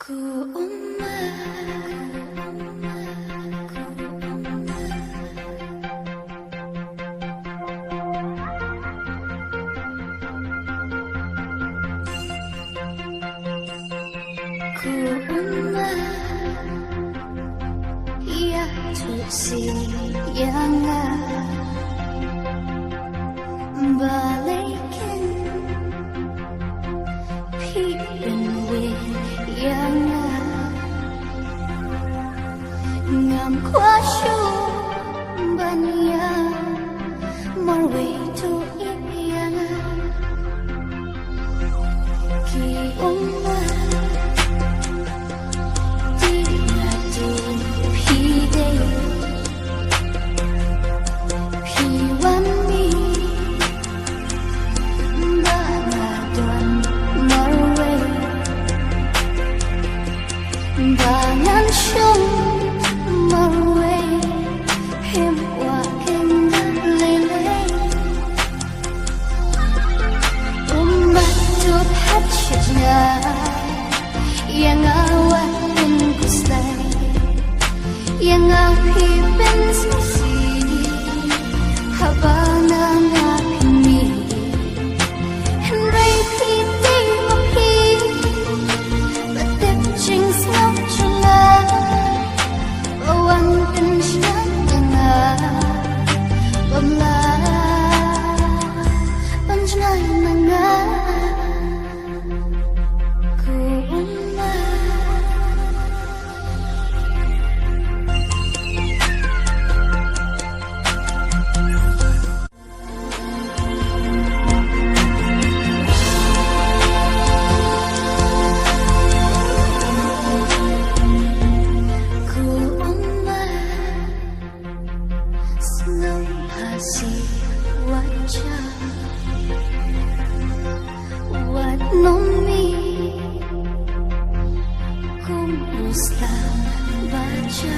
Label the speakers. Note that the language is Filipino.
Speaker 1: Ku umat, ku umat, ya thuộc siyangan balikin pirin wiyangan ngam kwa shu banya marwe to iyangan ki umat Bangan sung marwe him wakin lele umat tut hatchna yang awatin gustay yang ahipin sisi habana ngapini henry piti mapi batip ching snow chunga awan tin shanga bamla banjnai manga ku wajah wat nomi kumuslah baca